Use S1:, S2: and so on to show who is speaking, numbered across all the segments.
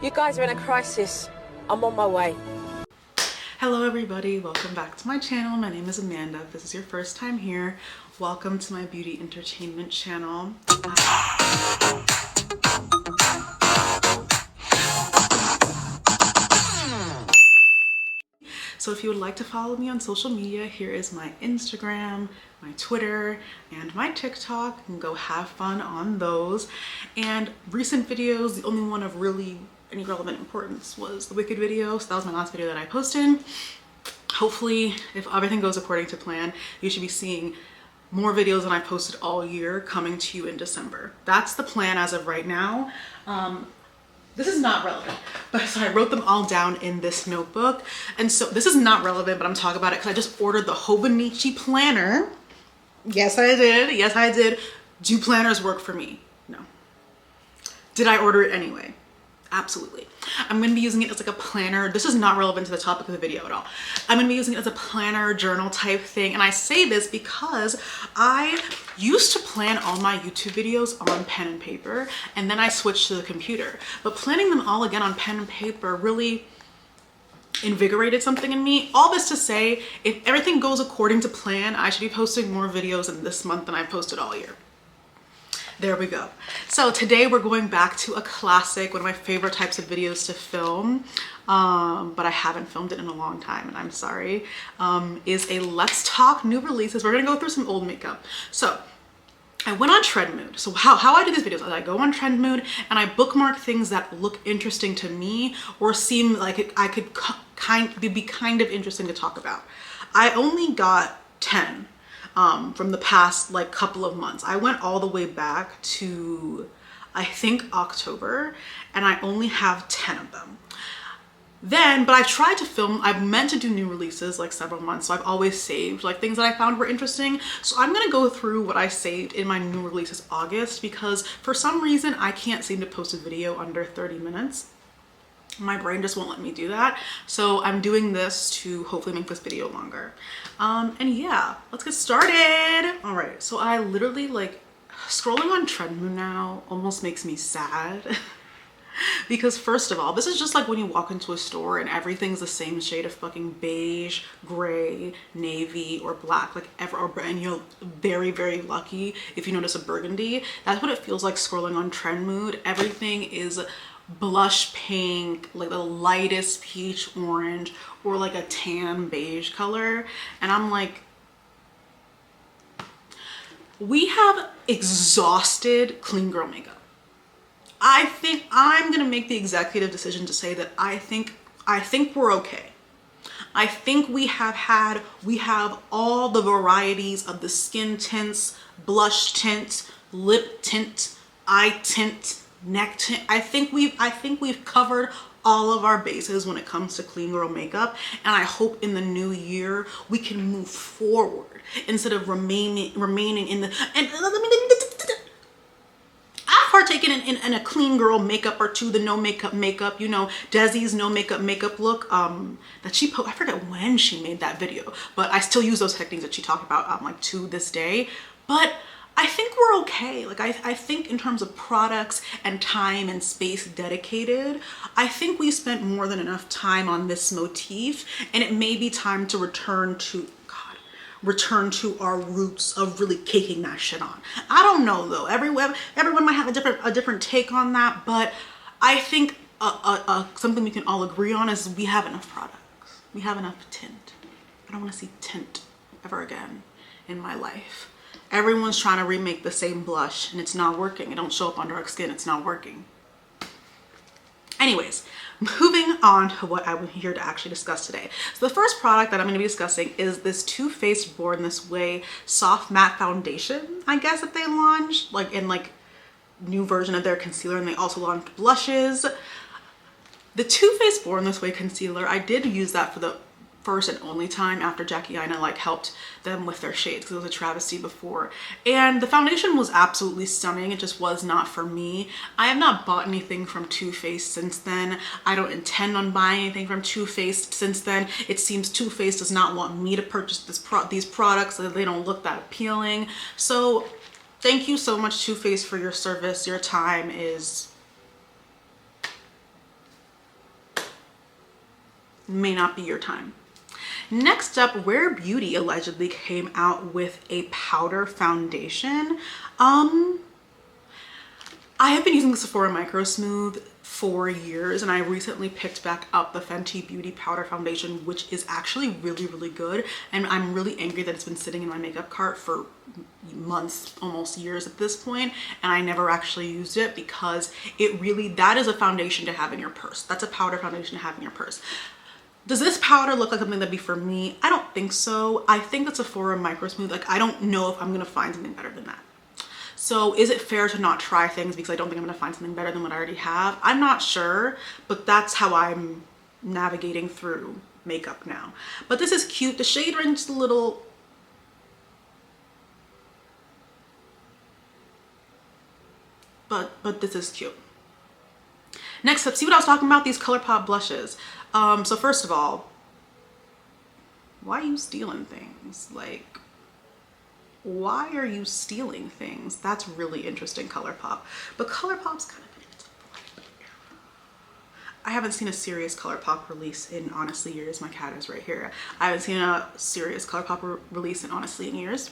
S1: You guys are in a crisis. I'm on my way.
S2: Hello everybody, welcome back to my channel. My name is Amanda. If this is your first time here, welcome to my beauty entertainment channel. So if you would like to follow me on social media, here is my Instagram, my Twitter, and my TikTok. You can go have fun on those. And recent videos, the only one of really any relevant importance was the Wicked video. So that was my last video that I posted. Hopefully, if everything goes according to plan, you should be seeing more videos than I posted all year coming to you in December. That's the plan as of right now. This is not relevant, but so I wrote them all down in this notebook. And so this is not relevant, but I'm talking about it because I just ordered the Hobonichi planner. Yes, I did. Yes, I did. Do planners work for me? No. Did I order it anyway? Absolutely. I'm going to be using it as like a planner. This is not relevant to the topic of the video at all. I'm going to be using it as a planner journal type thing. And I say this because I used to plan all my YouTube videos on pen and paper, and then I switched to the computer. But planning them all again on pen and paper really invigorated something in me. All this to say, if everything goes according to plan, I should be posting more videos in this month than I've posted all year. There we go. So today we're going back to a classic, one of my favorite types of videos to film, but I haven't filmed it in a long time and I'm sorry, is a let's talk new releases. We're gonna go through some old makeup. So I went on Trendmood. So how I do these videos is I go on Trendmood and I bookmark things that look interesting to me or seem like I could be kind of interesting to talk about. I only got 10. From the past like couple of months. I went all the way back to I think October and I only have 10 of them. But I tried to film, I meant to do new releases like several months, so I've always saved like things that I found were interesting. So I'm gonna go through what I saved in my new releases August because for some reason I can't seem to post a video under 30 minutes. My brain just won't let me do that. So I'm doing this to hopefully make this video longer. And yeah, let's get started. All right, so I literally like scrolling on Trendmood now almost makes me sad. Because first of all, this is just like when you walk into a store and everything's the same shade of fucking beige, gray, navy, or black, like and you're very, very lucky if you notice a burgundy. That's what it feels like scrolling on Trendmood. Everything is blush pink, like the lightest peach orange, or like a tan beige color. And I'm like, we have exhausted clean girl makeup. I think I'm gonna make the executive decision to say that I think we're okay. I think we have all the varieties of the skin tints, blush tint, lip tint, eye tint, neck tint. I think we've covered all of our bases when it comes to clean girl makeup, and I hope in the new year we can move forward instead of remaining in the I've partaken in a clean girl makeup or two, the no makeup, you know, Desi's no makeup look that she I forget when she made that video, but I still use those techniques that she talked about like to this day. But I think we're okay. Like I think in terms of products and time and space dedicated, I think we spent more than enough time on this motif, and it may be time to return to our roots of really caking that shit on. I don't know though. Everyone might have a different take on that, but I think something we can all agree on is we have enough products. We have enough tint. I don't want to see tint ever again in my life. Everyone's trying to remake the same blush and it's not working. It don't show up on dark skin. It's not working. Anyways, moving on to what I'm here to actually discuss today. So the first product that I'm going to be discussing is this Too Faced Born This Way soft matte foundation, I guess, that they launched like in like new version of their concealer, and they also launched blushes. The Too Faced Born This Way concealer, I did use that for the first and only time after Jackie Aina like helped them with their shades because it was a travesty before, and the foundation was absolutely stunning. It just was not for me. I have not bought anything from Too Faced since then. I don't intend on buying anything from Too Faced since then. It seems Too Faced does not want me to purchase these products so that they don't look that appealing. So thank you so much, Too Faced, for your service. Your time is may not be your time. Next up, Rare Beauty allegedly came out with a powder foundation. I have been using the Sephora Micro Smooth for years, and I recently picked back up the Fenty Beauty powder foundation, which is actually really, really good. And I'm really angry that it's been sitting in my makeup cart for months, almost years at this point, and I never actually used it because that is a foundation to have in your purse. That's a powder foundation to have in your purse. Does this powder look like something that'd be for me? I don't think so. I think the Sephora Micro Smooth, like, I don't know if I'm gonna find something better than that. So is it fair to not try things because I don't think I'm gonna find something better than what I already have? I'm not sure, but that's how I'm navigating through makeup now. But this is cute. The shade range is a little, but this is cute. Next up, see what I was talking about? These Colourpop blushes. So first of all, why are you stealing things? Like, why are you stealing things? That's really interesting, Colourpop. But Colourpop's kind of in its own era. I haven't seen a serious Colourpop release in honestly years. My cat is right here. I haven't seen a serious Colourpop release in honestly in years.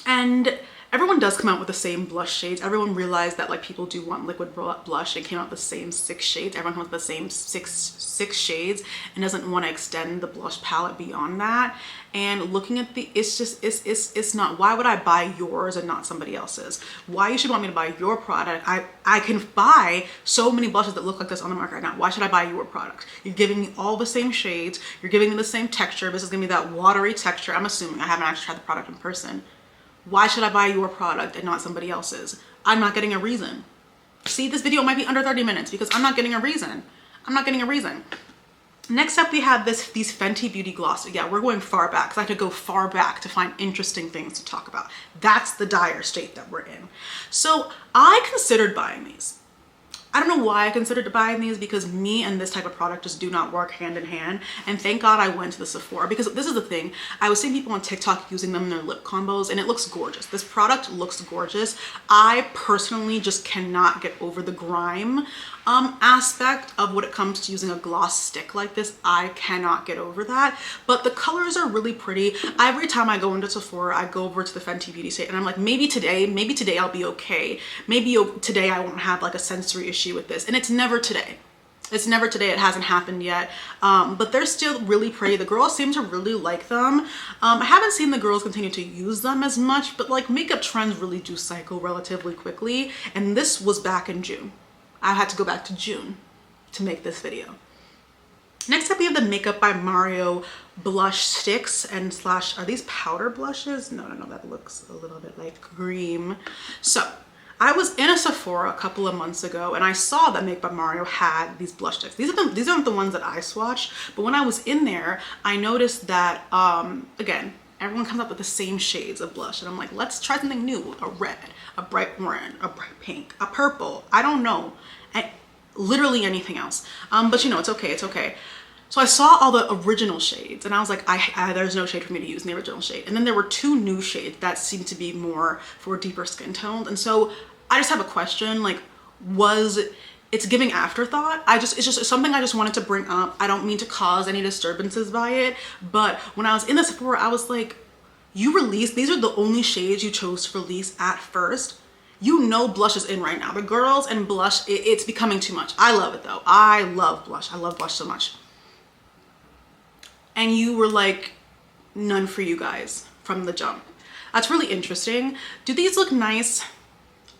S2: And everyone does come out with the same blush shades. Everyone realized that like people do want liquid blush and came out with the same 6 shades. Everyone comes with the same six shades and doesn't want to extend the blush palette beyond that. And looking at it's not, why would I buy yours and not somebody else's? Why you should want me to buy your product? I can buy so many blushes that look like this on the market right now. Why should I buy your product? You're giving me all the same shades. You're giving me the same texture. This is gonna be that watery texture. I'm assuming, I haven't actually tried the product in person. Why should I buy your product and not somebody else's? I'm not getting a reason. See, this video might be under 30 minutes because I'm not getting a reason. I'm not getting a reason. Next up, we have these Fenty Beauty glosses. Yeah, we're going far back because I had to go far back to find interesting things to talk about. That's the dire state that we're in. So I considered buying these. I don't know why I considered buying these because me and this type of product just do not work hand in hand. And thank God I went to the Sephora because this is the thing. I was seeing people on TikTok using them in their lip combos and it looks gorgeous. This product looks gorgeous. I personally just cannot get over the grime aspect of what it comes to using a gloss stick like this. I cannot get over that, but the colors are really pretty. Every time I go into Sephora, I go over to the Fenty Beauty site and I'm like, maybe today I'll be okay. Maybe today I won't have like a sensory issue with this. And it's never today. It's never today. It hasn't happened yet. But they're still really pretty. The girls seem to really like them. I haven't seen the girls continue to use them as much, but like makeup trends really do cycle relatively quickly. And this was back in June. I had to go back to June to make this video. Next up, we have the Makeup by Mario blush sticks and slash, are these powder blushes? No, that looks a little bit like cream. So I was in a Sephora a couple of months ago and I saw that Makeup by Mario had these blush sticks. These aren't the ones that I swatched, but when I was in there, I noticed that, again, everyone comes up with the same shades of blush and I'm like, let's try something new. A red, a bright orange, a bright pink, a purple, I don't know, literally anything else. But you know, it's okay, it's okay. So I saw all the original shades and I was like, there's no shade for me to use in the original shade. And then there were 2 new shades that seemed to be more for deeper skin tones. And so I just have a question, like, it's giving afterthought. It's just something I just wanted to bring up. I don't mean to cause any disturbances by it, but when I was in the Sephora, I was like, these are the only shades you chose to release at first. You know blush is in right now. The girls and blush, it's becoming too much. I love it though. I love blush. I love blush so much. And you were like, none for you guys from the jump. That's really interesting. Do these look nice?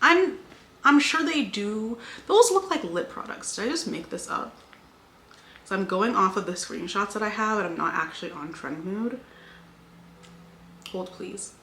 S2: I'm sure they do. Those look like lip products. Did I just make this up? So I'm going off of the screenshots that I have and I'm not actually on trend mood. Hold please.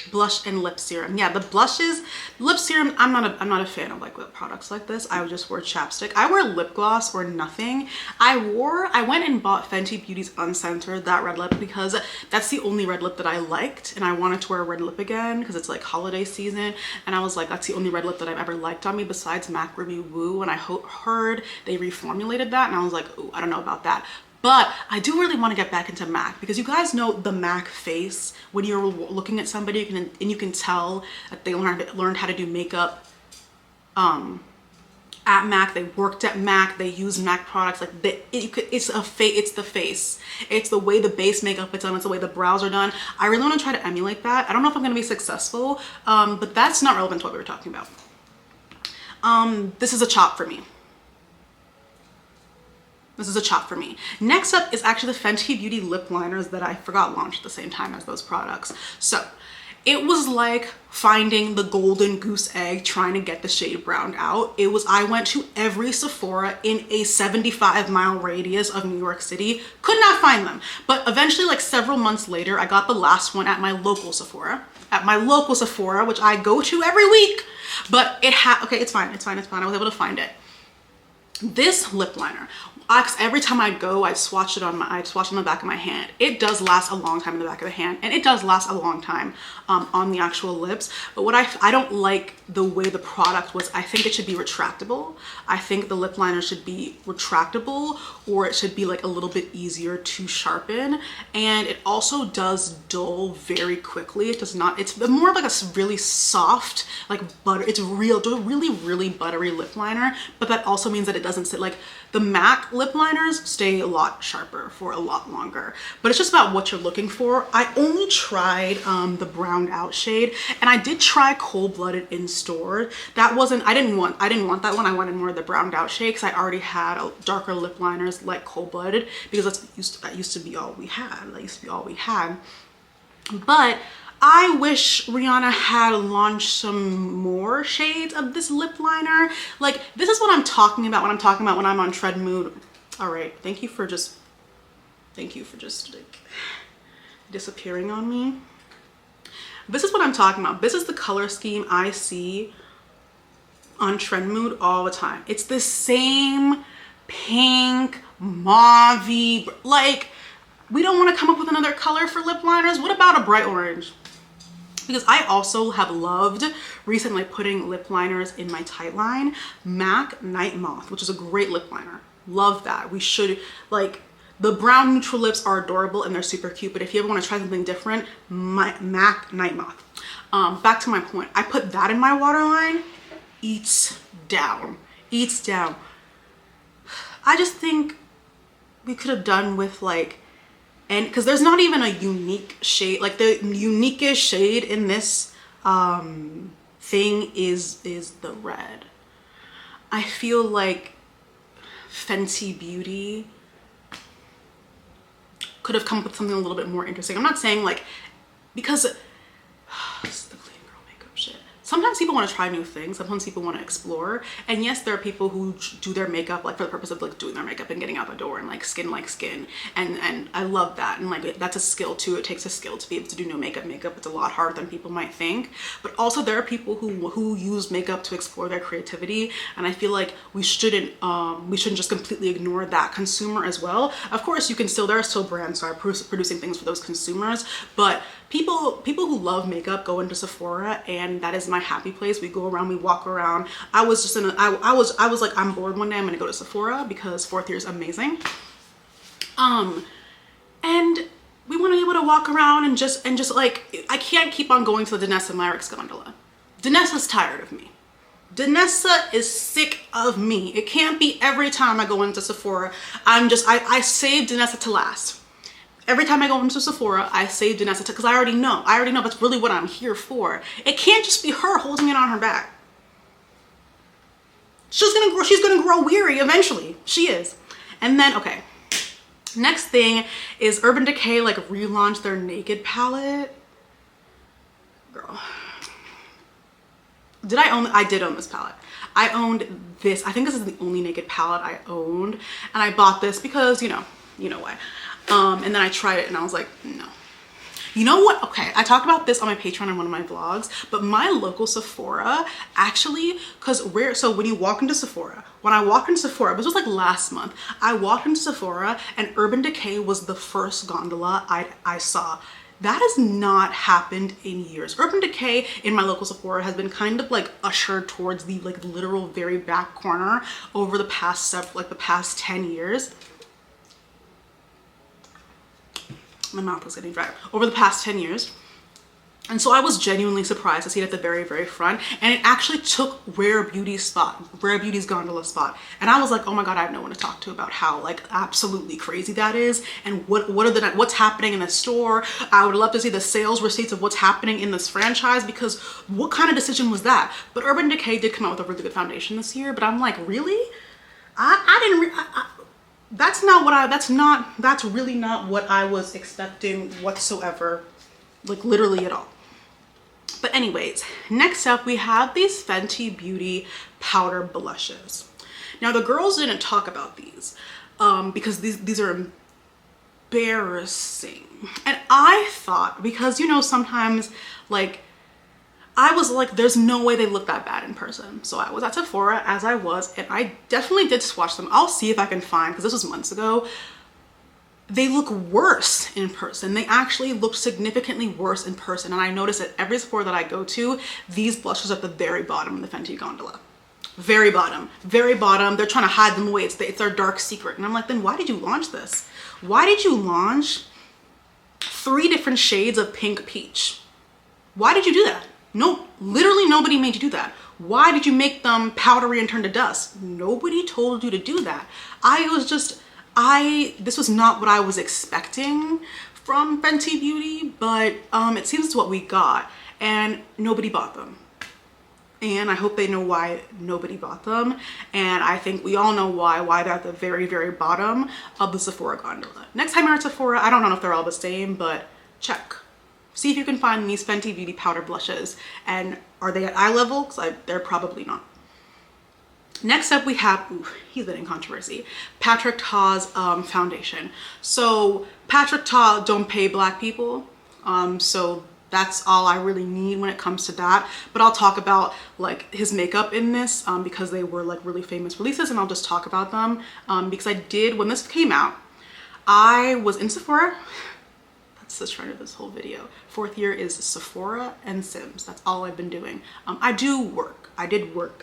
S2: Blush and lip serum. Yeah, the blushes, lip serum, I'm not a fan of like lip products like this. I would just wear chapstick. I wear lip gloss or nothing. I went and bought Fenty Beauty's Uncensored, that red lip, because that's the only red lip that I liked and I wanted to wear a red lip again because it's like holiday season and I was like, that's the only red lip that I've ever liked on me besides MAC Ruby Woo, and I heard they reformulated that and I was like, ooh, I don't know about that. But I do really want to get back into MAC, because you guys know the MAC face. When you're looking at somebody and you can tell that they learned how to do makeup at MAC, they worked at MAC, they use MAC products. Like it's the face. It's the way the base makeup is done. It's the way the brows are done. I really want to try to emulate that. I don't know if I'm going to be successful, but that's not relevant to what we were talking about. This is a chop for me. This is a chop for me. Next up is actually the Fenty Beauty lip liners that I forgot launched at the same time as those products. So it was like finding the golden goose egg trying to get the shade browned out. I went to every Sephora in a 75-mile radius of New York City, could not find them. But eventually, like several months later, I got the last one at my local Sephora. Which I go to every week. But it had, okay, it's fine. I was able to find it. This lip liner, every time I'd go, I'd swatch it on the back of my hand. It does last a long time in the back of the hand, and it does last a long time on the actual lips. But what I don't like the way the product was. I think it should be retractable. I think the lip liner should be retractable, or it should be like a little bit easier to sharpen. And it also does dull very quickly. It does not, it's more of like a really soft, like butter. It's really buttery lip liner, but that also means that it doesn't sit like the MAC lip liners stay a lot sharper for a lot longer. But it's just about what you're looking for. I only tried the browned out shade, and I did try Cold Blooded in store. That wasn't, I didn't want that one. I wanted more of the browned out shade because I already had darker lip liners like Cold Blooded, because that used to be all we had. But I wish Rihanna had launched some more shades of this lip liner. Like, this is what I'm talking about when I'm on tread mood. All right, thank you for just like disappearing on me. This is what I'm talking about. This is the color scheme I see on trend mood all the time. It's the same pink, mauve-y, like, we don't want to come up with another color for lip liners. What about a bright orange? Because I also have loved recently putting lip liners in my tight line. MAC Night Moth, which is a great lip liner. Love that. We should, like, the brown neutral lips are adorable and they're super cute, but if you ever want to try something different, MAC Night Moth. Back to my point. I put that in my waterline. Eats down. I just think we could have done with like, and because there's not even a unique shade, like the uniquest shade in this thing is the red. I feel like Fenty Beauty could have come up with something a little bit more interesting. I'm not saying like, because this is the clean girl makeup shit. Sometimes people want to try new things. Sometimes people want to explore. And yes, there are people who do their makeup like for the purpose of like doing their makeup and getting out the door and like skin. And I love that. And like, that's a skill too. It takes a skill to be able to do no makeup. It's a lot harder than people might think. But also there are people who use makeup to explore their creativity. And I feel like we shouldn't just completely ignore that consumer as well. Of course, there are still brands that are producing things for those consumers, but people who love makeup go into Sephora, and that is my happy place. We go around, we walk around. I was like, I'm bored one day, I'm gonna go to Sephora because 4th year is amazing. And we want to be able to walk around and just like, I can't keep on going to the Danessa Myricks gondola. Danessa's tired of me. Danessa is sick of me. It can't be every time I go into Sephora. I saved Danessa to last. Every time I go into Sephora, I save Danessa because I already know that's really what I'm here for. It can't just be her holding it on her back. She's gonna grow weary eventually. She is. And then, okay. Next thing is Urban Decay like relaunched their Naked palette. Girl. I did own this palette. I owned this. I think this is the only Naked palette I owned. And I bought this because, you know why. And then I tried it and I was like, no. You know what? Okay, I talked about this on my Patreon in one of my vlogs, but my local Sephora actually, so when you walk into Sephora, when I walked into Sephora, this was like last month, I walked into Sephora and Urban Decay was the first gondola I saw. That has not happened in years. Urban Decay in my local Sephora has been kind of like ushered towards the like literal very back corner over the past 10 years. My mouth was getting dry. Over the past 10 years. And so I was genuinely surprised to see it at the very, very front. And it actually took Rare Beauty's gondola spot. And I was like, oh my God, I have no one to talk to about how like absolutely crazy that is. And what's happening in the store. I would love to see the sales receipts of what's happening in this franchise, because what kind of decision was that? But Urban Decay did come out with a really good foundation this year. But I'm like, really? That's really not what I was expecting whatsoever. Like literally at all. But anyways, next up we have these Fenty Beauty powder blushes. Now the girls didn't talk about these because these are embarrassing. And I thought, because you know, sometimes like I was like, there's no way they look that bad in person. So I was at Sephora as I was, and I definitely did swatch them. I'll see if I can find, because this was months ago. They look worse in person. They actually look significantly worse in person. And I noticed at every Sephora that I go to, these blushes are at the very bottom of the Fenty gondola. Very bottom, very bottom. They're trying to hide them away. It's their dark secret. And I'm like, then why did you launch this? Why did you launch 3 different shades of pink peach? Why did you do that? No, literally nobody made you do that. Why did you make them powdery and turn to dust? Nobody told you to do that. This was not what I was expecting from Fenty Beauty, but it seems it's what we got, and nobody bought them. And I hope they know why nobody bought them. And I think we all know why they're at the very, very bottom of the Sephora gondola. Next time you're at Sephora, I don't know if they're all the same, but check. See if you can find these Fenty Beauty powder blushes. And are they at eye level? Because they're probably not. Next up we have, he's been in controversy, Patrick Ta's foundation. So Patrick Ta don't pay black people. So that's all I really need when it comes to that. But I'll talk about like his makeup in this because they were like really famous releases, and I'll just talk about them because when this came out, I was in Sephora. That's the trend of this whole video. 4th year is Sephora and Sims. That's all I've been doing. I did work.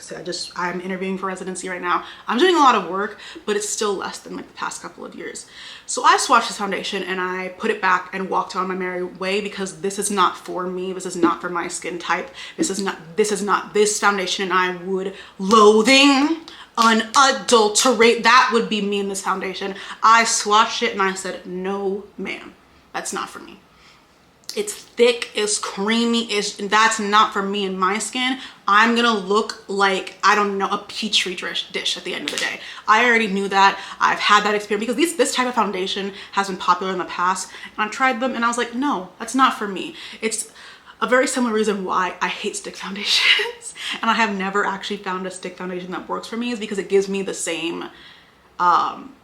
S2: So I'm interviewing for residency right now. I'm doing a lot of work, but it's still less than like the past couple of years. So I swatched this foundation and I put it back and walked on my merry way, because this is not for me. This is not for my skin type. This foundation, and I would loathing, unadulterate. That would be me in this foundation. I swatched it and I said, no, ma'am. That's not for me. It's thick, it's creamy, that's not for me and my skin. I'm gonna look like, I don't know, a petri dish at the end of the day. I already knew that. I've had that experience because this type of foundation has been popular in the past, and I tried them and I was like, no, that's not for me. It's a very similar reason why I hate stick foundations. And I have never actually found a stick foundation that works for me, is because it gives me the same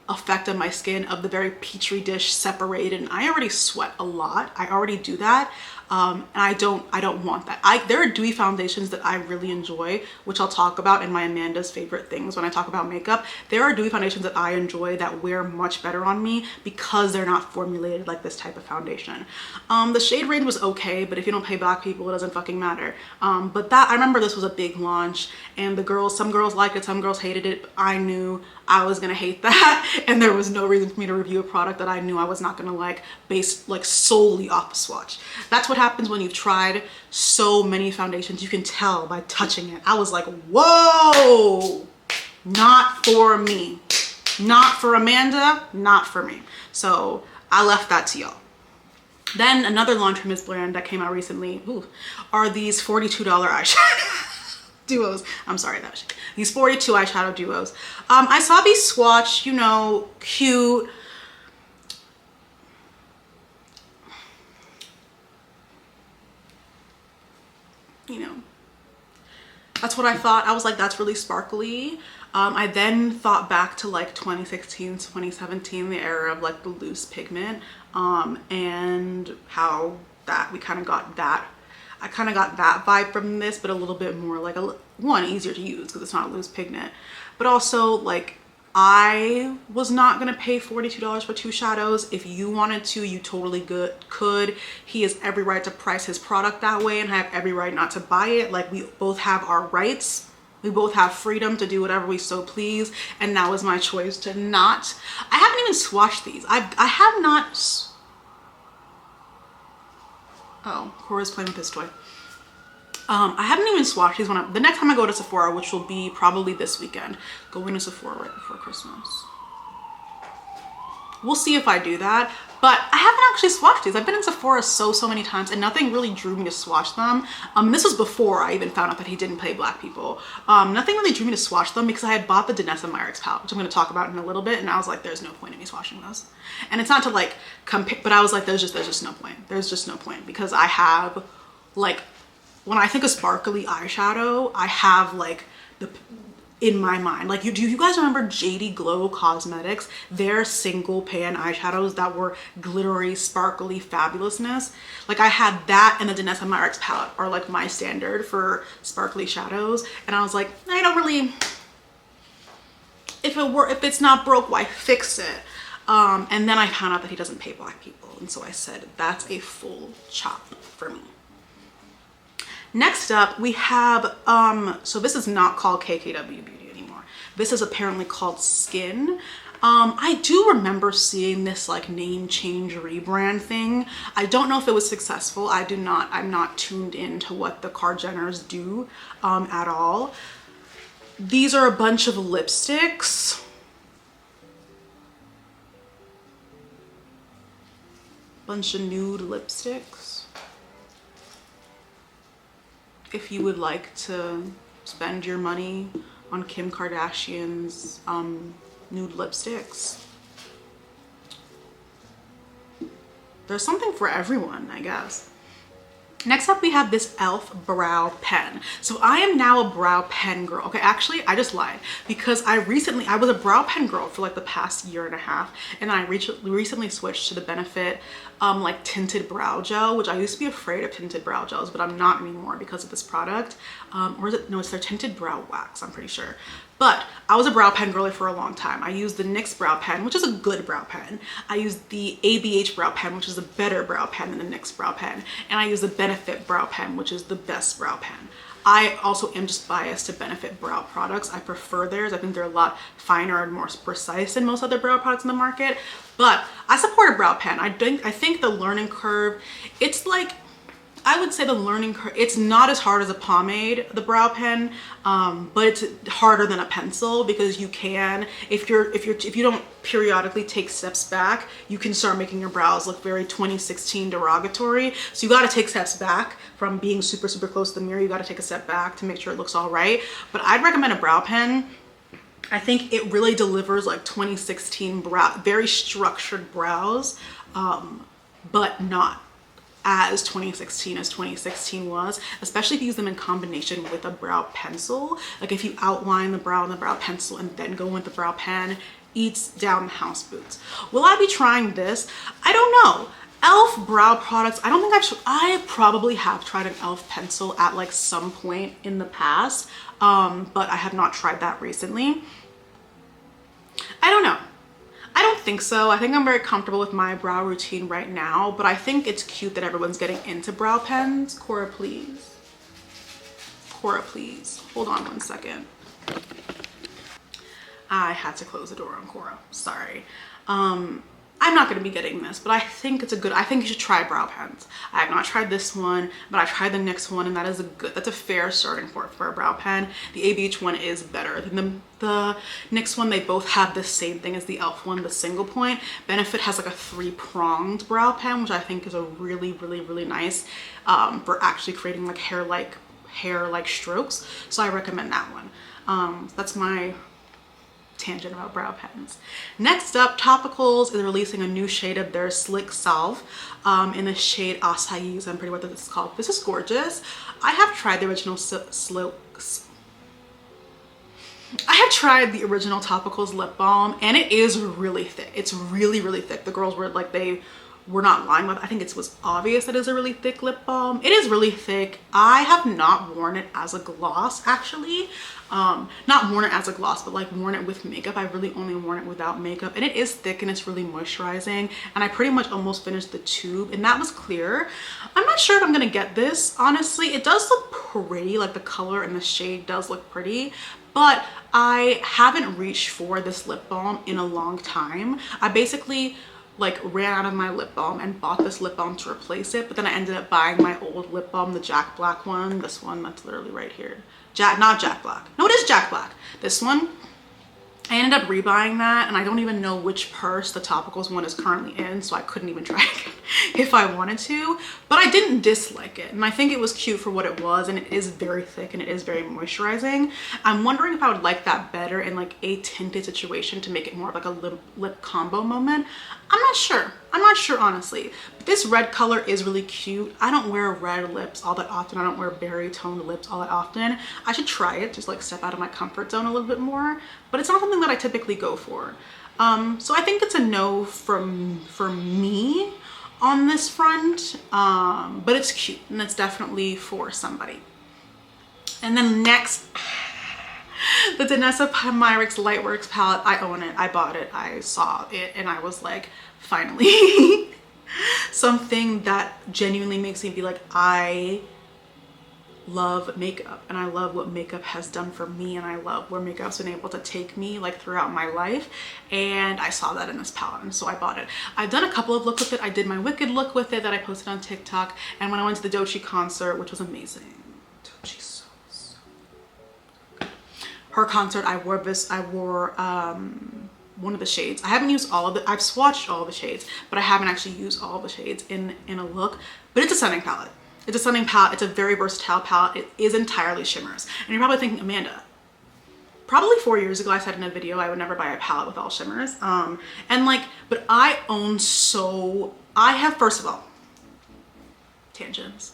S2: effect on my skin of the very petri dish separated, and I already sweat a lot. I already do that, and I don't want that. There are dewy foundations that I really enjoy, which I'll talk about in my Amanda's favorite things when I talk about makeup. There are dewy foundations that I enjoy that wear much better on me because they're not formulated like this type of foundation. The shade range was okay, but if you don't pay black people, it doesn't fucking matter. But I remember this was a big launch, and some girls liked it, some girls hated it. But I knew I was gonna hate that, and there was no reason for me to review a product that I knew I was not gonna like, based like solely off a swatch. That's what happens when you've tried so many foundations. You can tell by touching it. I was like, whoa, not for me. Not for Amanda, not for me. So I left that to y'all. Then another launch from his brand that came out recently are these $42 eyeshadow duos. I'm sorry, these 42 eyeshadow duos. I saw these swatched, you know, cute. You know, that's what I thought. I was like, that's really sparkly. I then thought back to like 2016, 2017, the era of like the loose pigment, and how that we kind of got that. I kind of got that vibe from this, but a little bit more like easier to use because it's not loose pigment, but also like I was not gonna pay $42 for 2 shadows. If you wanted to, you totally could. He has every right to price his product that way, and I have every right not to buy it. Like, we both have our rights. We both have freedom to do whatever we so please, and that was my choice to not. I haven't even swatched these. I have not. Oh, Cora's playing with his toy. I haven't even swatched these the next time I go to Sephora, which will be probably this weekend, going to Sephora right before Christmas. We'll see if I do that, but I haven't actually swatched these. I've been in Sephora so many times and nothing really drew me to swatch them. This was before I even found out that he didn't play black people. Nothing really drew me to swatch them because I had bought the Danessa Myricks palette, which I'm going to talk about in a little bit, and I was like, there's no point in me swatching those. And it's not to like compare, but I was like, there's just no point. There's just no point because I have like, when I think of sparkly eyeshadow, I have like in my mind, like do you guys remember JD Glow Cosmetics, their single pan eyeshadows that were glittery, sparkly fabulousness? Like I had that, and the Danessa Myricks palette are like my standard for sparkly shadows, and I was like, I don't really, if it's not broke, why fix it? And then I found out that he doesn't pay black people, and so I said that's a full chop for me. Next up, we have, so this is not called KKW Beauty anymore. This is apparently called Skin. I do remember seeing this like name change rebrand thing. I don't know if it was successful. I'm not tuned into what the Kardashians do at all. These are a bunch of lipsticks. Bunch of nude lipsticks. If you would like to spend your money on Kim Kardashian's nude lipsticks. There's something for everyone, I guess. Next up, we have this e.l.f. brow pen. So I am now a brow pen girl. Okay, actually, I just lied because I was a brow pen girl for like the past year and a half, and I recently switched to the Benefit like tinted brow gel, which I used to be afraid of tinted brow gels, but I'm not anymore because of this product. Or is it? No, it's their tinted brow wax, I'm pretty sure. But I was a brow pen girly for a long time. I used the NYX brow pen, which is a good brow pen. I used the ABH brow pen, which is a better brow pen than the NYX brow pen. And I use the Benefit brow pen, which is the best brow pen. I also am just biased to Benefit brow products. I prefer theirs. I think they're a lot finer and more precise than most other brow products in the market. But I support a brow pen. I think the learning curve, it's like, I would say the learning curve, it's not as hard as a pomade, the brow pen, but it's harder than a pencil because you can, if you don't periodically take steps back, you can start making your brows look very 2016 derogatory. So you got to take steps back from being super close to the mirror. You got to take a step back to make sure it looks all right. But I'd recommend a brow pen. I think it really delivers like 2016 very structured brows, but not as 2016 as 2016 was, especially if you use them in combination with a brow pencil. Like if you outline the brow in the brow pencil and then go with the brow pen, eats down the house boots. Will I be trying this? I don't know. e.l.f. brow products, I probably have tried an e.l.f. pencil at like some point in the past, but I have not tried that recently. I don't know. I don't think so. I think I'm very comfortable with my brow routine right now, but I think it's cute that everyone's getting into brow pens. Cora, please. Cora, please. Hold on one second. I had to close the door on Cora. Sorry. I'm not going to be getting this, but I think it's I think you should try brow pens. I have not tried this one, but I tried the NYX one, and that's a fair starting point for a brow pen. The ABH one is better than the NYX one. They both have the same thing as the e.l.f. one, the single point. Benefit has like a 3-pronged brow pen, which I think is a really nice for actually creating like hair-like strokes. So I recommend that one. That's my tangent about brow pens. Next up, Topicals is releasing a new shade of their Slick Salve in the shade Acai. So I'm pretty sure what this is called. This is gorgeous. I have tried the original Topicals lip balm, and it is really thick. It's really thick. The girls were like, they were not lying about it. I think it was obvious that it's a really thick lip balm. It is really thick. I have not worn it as a gloss, actually. Not worn it as a gloss, but like worn it with makeup. I've really only worn it without makeup, and it is thick and it's really moisturizing, and I pretty much almost finished the tube, and that was clear. I'm not sure if I'm gonna get this, honestly. It does look pretty, like the color and the shade does look pretty, but I haven't reached for this lip balm in a long time. I basically like ran out of my lip balm and bought this lip balm to replace it, but then I ended up buying my old lip balm, the Jack Black one, this one that's literally right here. Not Jack Black. No, it is Jack Black. This one. I ended up rebuying that, and I don't even know which purse the Topicals one is currently in, so I couldn't even try it if I wanted to, but I didn't dislike it, and I think it was cute for what it was, and it is very thick and it is very moisturizing. I'm wondering if I would like that better in like a tinted situation to make it more of like a lip combo moment. I'm not sure. I'm not sure, honestly. But this red color is really cute. I don't wear red lips all that often. I don't wear berry toned lips all that often. I should try it, just like step out of my comfort zone a little bit more, but it's not something that I typically go for. So I think it's a no for me on this front, but it's cute and it's definitely for somebody. And then next, the Danessa Myricks Lightworks palette. I own it. I bought it. I saw it and I was like, finally. Something that genuinely makes me be like, I love makeup and I love what makeup has done for me, and I love where makeup's been able to take me like throughout my life, and I saw that in this palette, and so I bought it. I've done a couple of looks with it. I did my Wicked look with it that I posted on TikTok, and when I went to the Doechii concert, which was amazing. Doechii's so good. Her concert, I wore one of the shades. I haven't used all of it. I've swatched all the shades, but I haven't actually used all the shades in a look. But it's a stunning palette. It's a stunning palette. It's a very versatile palette. It is entirely shimmers. And you're probably thinking, Amanda, probably 4 years ago I said in a video I would never buy a palette with all shimmers. And like, but I own I have, first of all, tangents.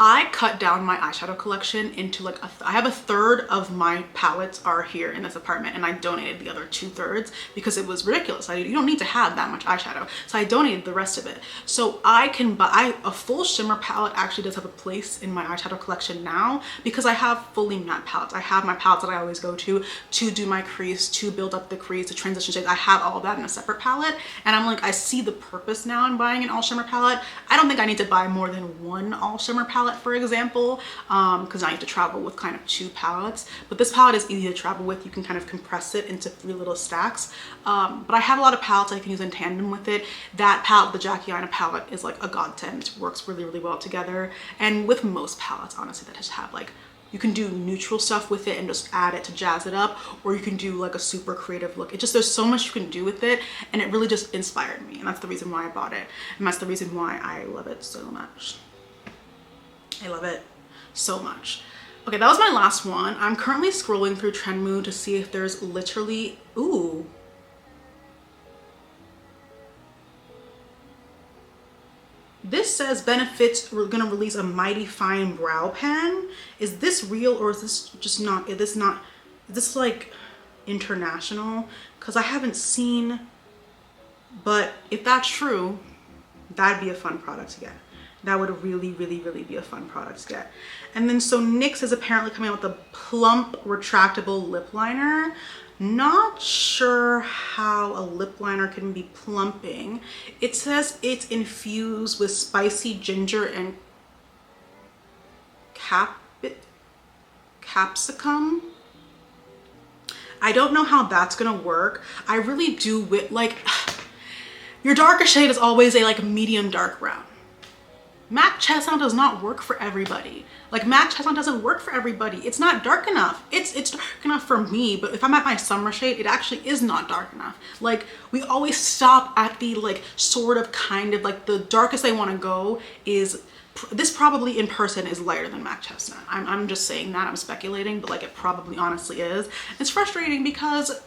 S2: I cut down my eyeshadow collection into like I have a third of my palettes are here in this apartment, and I donated the other 2/3 because it was ridiculous. You don't need to have that much eyeshadow, so I donated the rest of it. So I can buy a full shimmer palette. Actually does have a place in my eyeshadow collection now because I have fully matte palettes. I have my palettes that I always go to do my crease, to build up the crease, the transition shades. I have all of that in a separate palette, and I'm like, I see the purpose now in buying an all shimmer palette. I don't think I need to buy more than one all shimmer palette, for example, because I have to travel with kind of 2 palettes, but this palette is easy to travel with. You can kind of compress it into 3 little stacks, but I have a lot of palettes I can use in tandem with it. That palette, the Jackie palette, is like a godsend. It works really, really well together, and with most palettes, honestly, that just have like, you can do neutral stuff with it and just add it to jazz it up, or you can do like a super creative look. It just, there's so much you can do with it, and it really just inspired me, and that's the reason why I bought it, and that's the reason why I love it so much. I love it so much. Okay, that was my last one. I'm currently scrolling through Trendmood to see if there's literally, ooh. This says Benefits, we're gonna release a mighty fine brow pen. Is this real, or is this just not, is this like international? Because I haven't seen, but if that's true, that'd be a fun product to get. That would really, really, really be a fun product to get. And then so NYX is apparently coming out with a plump retractable lip liner. Not sure how a lip liner can be plumping. It says it's infused with spicy ginger and capsicum. I don't know how that's gonna work. I really do like, your darkest shade is always a like medium dark brown. Matte chestnut does not work for everybody. Like, matte chestnut doesn't work for everybody. It's not dark enough. It's dark enough for me, but if I'm at my summer shade, it actually is not dark enough. Like, we always stop at the like sort of kind of like the darkest I want to go is, this probably in person is lighter than matte chestnut. I'm just saying that, I'm speculating, but like it probably honestly is. It's frustrating because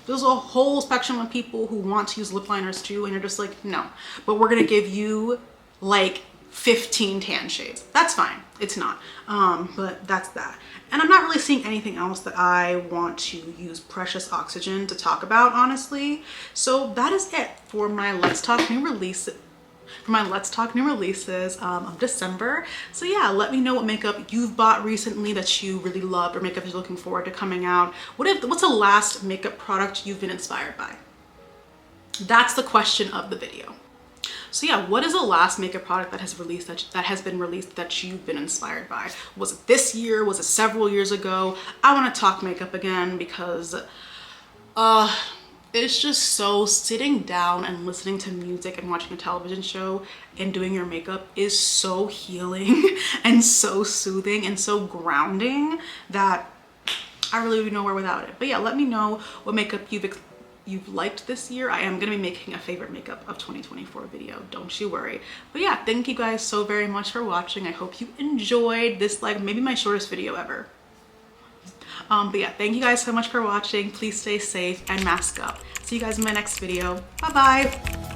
S2: there's a whole spectrum of people who want to use lip liners too, and you're just like, no, but we're gonna give you like 15 tan shades. That's fine, it's not, but that's that. And I'm not really seeing anything else that I want to use Precious Oxygen to talk about, honestly. So that is it for my Let's Talk New Releases of December. So yeah, let me know what makeup you've bought recently that you really loved, or makeup you're looking forward to coming out. What's the last makeup product you've been inspired by? That's the question of the video. So yeah, what is the last makeup product that has been released that you've been inspired by? Was it this year? Was it several years ago? I want to talk makeup again because it it's just so, sitting down and listening to music and watching a television show and doing your makeup is so healing and so soothing and so grounding that I really would be nowhere without it. But yeah, let me know what makeup you've liked this year. I am gonna be making a favorite makeup of 2024 video, don't you worry. But yeah, thank you guys so very much for watching. I hope you enjoyed this, like maybe my shortest video ever. But yeah, thank you guys so much for watching. Please stay safe and mask up. See you guys in my next video. Bye bye.